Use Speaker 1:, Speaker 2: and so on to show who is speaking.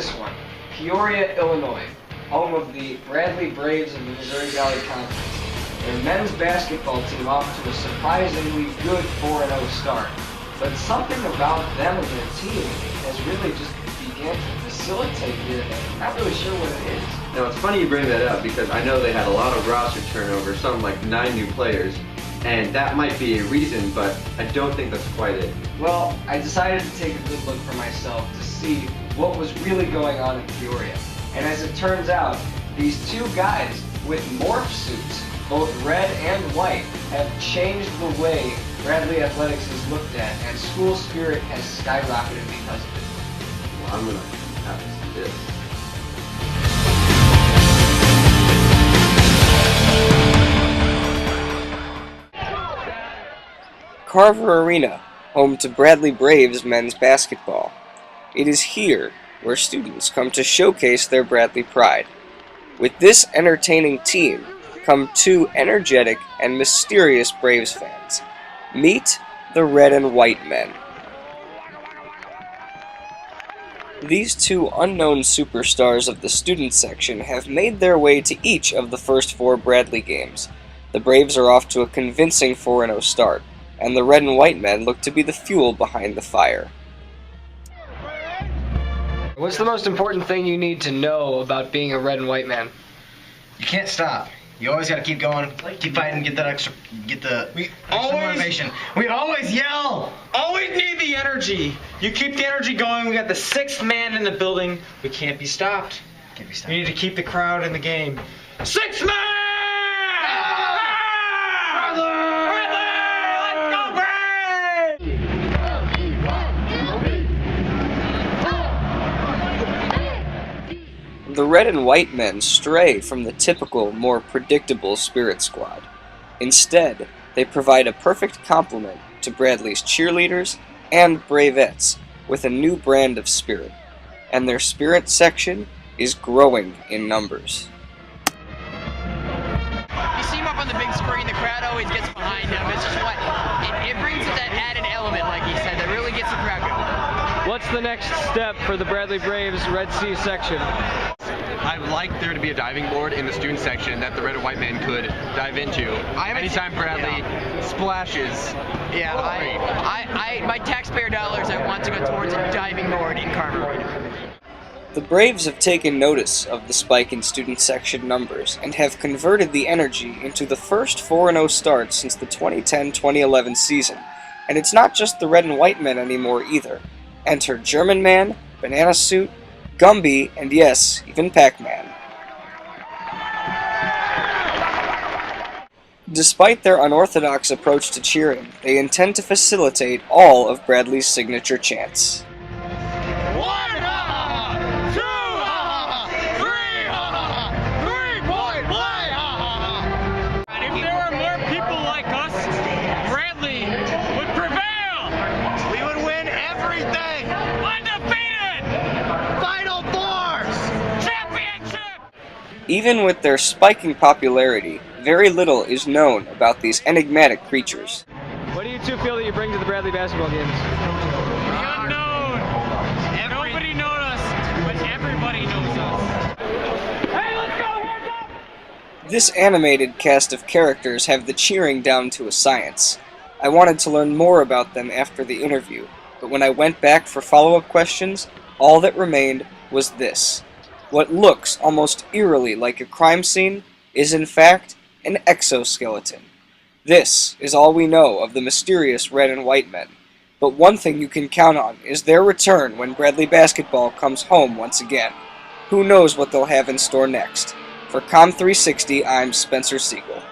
Speaker 1: this one, Peoria, Illinois, home of the Bradley Braves of the Missouri Valley Conference. Their men's basketball team off to a surprisingly good 4-0 start. But something about them and their team has really just began to facilitate here. I'm not really sure what it is.
Speaker 2: Now it's funny you bring that up because I know they had a lot of roster turnover, something like 9 new players, and that might be a reason, but I don't think that's quite it.
Speaker 1: Well, I decided to take a good look for myself to see what was really going on in Peoria. And as it turns out, these two guys with morph suits, both red and white, have changed the way Bradley athletics is looked at, and school spirit has skyrocketed because of it.
Speaker 2: Well, I'm gonna have to see this.
Speaker 3: Carver Arena, home to Bradley Braves men's basketball. It is here where students come to showcase their Bradley pride. With this entertaining team come two energetic and mysterious Braves fans. Meet the Red and White Men. These two unknown superstars of the student section have made their way to each of the first 4 Bradley games. The Braves are off to a convincing 4-0 start, and the Red and White Men look to be the fuel behind the fire.
Speaker 1: What's the most important thing you need to know about being a Red and White man?
Speaker 4: You can't stop. You always got to keep going, keep fighting, get the extra motivation. We always yell.
Speaker 5: Always need the energy. You keep the energy going. We got the 6th man in the building. We can't be stopped.
Speaker 4: Can't be stopped.
Speaker 5: We need to keep the crowd in the game. 6 man!
Speaker 3: The Red and White Men stray from the typical, more predictable Spirit Squad. Instead, they provide a perfect complement to Bradley's cheerleaders and Bravettes with a new brand of spirit, and their Spirit section is growing in numbers.
Speaker 6: You see him up on the big screen, the crowd always gets behind him. It's just what, it brings that added element, like he said, that really gets the crowd going.
Speaker 1: What's the next step for the Bradley Braves Red Sea section?
Speaker 7: I would like there to be a diving board in the student section that the Red and White Men could dive into. Anytime Bradley splashes.
Speaker 6: Yeah, my taxpayer dollars I want to go towards a diving board in Carver Arena.
Speaker 3: The Braves have taken notice of the spike in student section numbers and have converted the energy into the first 4-0 start since the 2010-2011 season. And it's not just the Red and White Men anymore either. Enter German Man, Banana Suit, Gumby, and yes, even Pac-Man. Despite their unorthodox approach to cheering, they intend to facilitate all of Bradley's signature chants. Even with their spiking popularity, very little is known about these enigmatic creatures.
Speaker 1: What do you two feel that you bring to the Bradley basketball games?
Speaker 5: The unknown. Nobody knows us, but everybody knows us. Hey, let's go! Hands up!
Speaker 3: This animated cast of characters have the cheering down to a science. I wanted to learn more about them after the interview, but when I went back for follow-up questions, all that remained was this. What looks almost eerily like a crime scene is in fact an exoskeleton. This is all we know of the mysterious Red and White Men, but one thing you can count on is their return when Bradley basketball comes home once again. Who knows what they'll have in store next? For Com360, I'm Spencer Siegel.